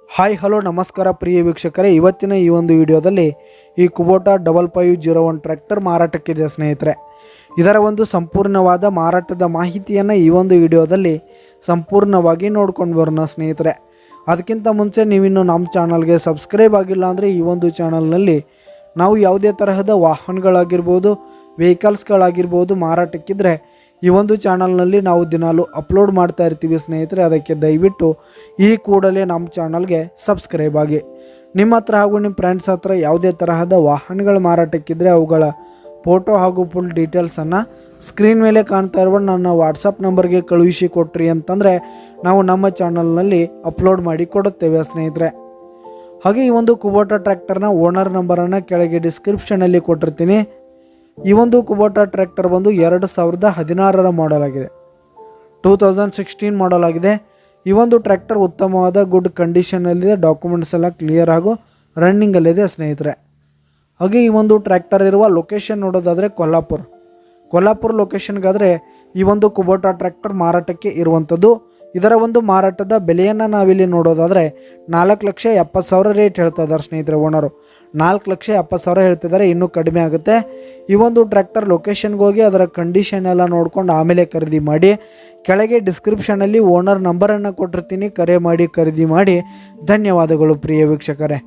Hi hello ನಮಸ್ಕಾರ ಪ್ರಿಯ ವೀಕ್ಷಕರೇ, ಇವತ್ತಿನ ಈ ಒಂದು ವಿಡಿಯೋದಲ್ಲಿ ಈ ಕುಬೋಟಾ 5501 ಟ್ರ್ಯಾಕ್ಟರ್ ಮಾರಾಟಕ್ಕಿದೆ ಸ್ನೇಹಿತರೆ. ಇದರ ಒಂದು ಸಂಪೂರ್ಣವಾದ ಮಾರಾಟದ ಮಾಹಿತಿಯನ್ನು ಈ ಒಂದು ವಿಡಿಯೋದಲ್ಲಿ ಸಂಪೂರ್ಣವಾಗಿ ನೋಡ್ಕೊಂಡು ಬರೋಣ ಸ್ನೇಹಿತರೆ. ಅದಕ್ಕಿಂತ ಮುಂಚೆ ನೀವಿನ್ನು ನಮ್ಮ ಚಾನಲ್ಗೆ ಸಬ್ಸ್ಕ್ರೈಬ್ ಆಗಿಲ್ಲ ಅಂದರೆ ಈ ಒಂದು ಚಾನಲ್ನಲ್ಲಿ ನಾವು ಯಾವುದೇ ತರಹದ ವಾಹನಗಳಾಗಿರ್ಬೋದು, ವೆಹಿಕಲ್ಸ್ಗಳಾಗಿರ್ಬೋದು ಮಾರಾಟಕ್ಕಿದ್ರೆ ಈ ಒಂದು ಚಾನಲ್ನಲ್ಲಿ ನಾವು ದಿನಾಲು ಅಪ್ಲೋಡ್ ಮಾಡ್ತಾ ಇರ್ತೀವಿ ಸ್ನೇಹಿತರೆ. ಅದಕ್ಕೆ ದಯವಿಟ್ಟು ಈ ಕೂಡಲೇ ನಮ್ಮ ಚಾನಲ್ಗೆ ಸಬ್ಸ್ಕ್ರೈಬ್ ಆಗಿ. ನಿಮ್ಮ ಹತ್ರ ಹಾಗೂ ನಿಮ್ಮ ಫ್ರೆಂಡ್ಸ್ ಹತ್ರ ಯಾವುದೇ ತರಹದ ವಾಹನಗಳು ಮಾರಾಟಕ್ಕಿದ್ರೆ ಅವುಗಳ ಫೋಟೋ ಹಾಗೂ ಫುಲ್ ಡೀಟೇಲ್ಸನ್ನು ಸ್ಕ್ರೀನ್ ಮೇಲೆ ಕಾಣ್ತಾ ಇರುವ ನನ್ನ ವಾಟ್ಸಪ್ ನಂಬರ್ಗೆ ಕಳುಹಿಸಿ ಕೊಟ್ರಿ ಅಂತಂದರೆ ನಾವು ನಮ್ಮ ಚಾನಲ್ನಲ್ಲಿ ಅಪ್ಲೋಡ್ ಮಾಡಿ ಕೊಡುತ್ತೇವೆ ಸ್ನೇಹಿತರೆ. ಹಾಗೆ ಈ ಒಂದು ಕುಬೋಟಾ ಟ್ರ್ಯಾಕ್ಟರ್ನ ಓನರ್ ನಂಬರನ್ನು ಕೆಳಗೆ ಡಿಸ್ಕ್ರಿಪ್ಷನಲ್ಲಿ ಕೊಟ್ಟಿರ್ತೀನಿ. ಈ ಒಂದು ಕುಬೋಟಾ ಟ್ರ್ಯಾಕ್ಟರ್ ಬಂದು 2016 ಮಾಡಲ್ ಆಗಿದೆ, 2016 ಮಾಡಲ್ ಆಗಿದೆ. ಈ ಒಂದು ಟ್ರ್ಯಾಕ್ಟರ್ ಉತ್ತಮವಾದ ಗುಡ್ ಕಂಡೀಷನಲ್ಲಿದೆ, ಡಾಕ್ಯುಮೆಂಟ್ಸ್ ಎಲ್ಲ ಕ್ಲಿಯರ್ ಹಾಗೂ ರನ್ನಿಂಗಲ್ಲಿದೆ ಸ್ನೇಹಿತರೆ. ಹಾಗೆ ಈ ಒಂದು ಟ್ರ್ಯಾಕ್ಟರ್ ಇರುವ ಲೊಕೇಶನ್ ನೋಡೋದಾದರೆ ಕೊಲ್ಲಾಪುರ ಲೊಕೇಶನ್ಗಾದರೆ ಈ ಒಂದು ಕುಬೋಟಾ ಟ್ರ್ಯಾಕ್ಟರ್ ಮಾರಾಟಕ್ಕೆ ಇರುವಂಥದ್ದು. ಇದರ ಒಂದು ಮಾರಾಟದ ಬೆಲೆಯನ್ನು ನಾವಿಲ್ಲಿ ನೋಡೋದಾದರೆ 4,70,000 ರೇಟ್ ಹೇಳ್ತಾ ಇದ್ದಾರೆ ಸ್ನೇಹಿತರೆ. ಓನರು 4,70,000 ಹೇಳ್ತಿದ್ದಾರೆ, ಇನ್ನೂ ಕಡಿಮೆ ಆಗುತ್ತೆ. ಈ ಒಂದು ಟ್ರ್ಯಾಕ್ಟರ್ ಲೊಕೇಶನ್ಗೆ ಹೋಗಿ ಅದರ ಕಂಡೀಷನ್ ಎಲ್ಲ ನೋಡ್ಕೊಂಡು ಆಮೇಲೆ ಖರೀದಿ ಮಾಡಿ. ಕೆಳಗೆ ಡಿಸ್ಕ್ರಿಪ್ಷನಲ್ಲಿ ಓನರ್ ನಂಬರನ್ನು ಕೊಟ್ಟಿರ್ತೀನಿ, ಕರೆ ಮಾಡಿ ಖರೀದಿ ಮಾಡಿ. ಧನ್ಯವಾದಗಳು ಪ್ರಿಯ ವೀಕ್ಷಕರೇ.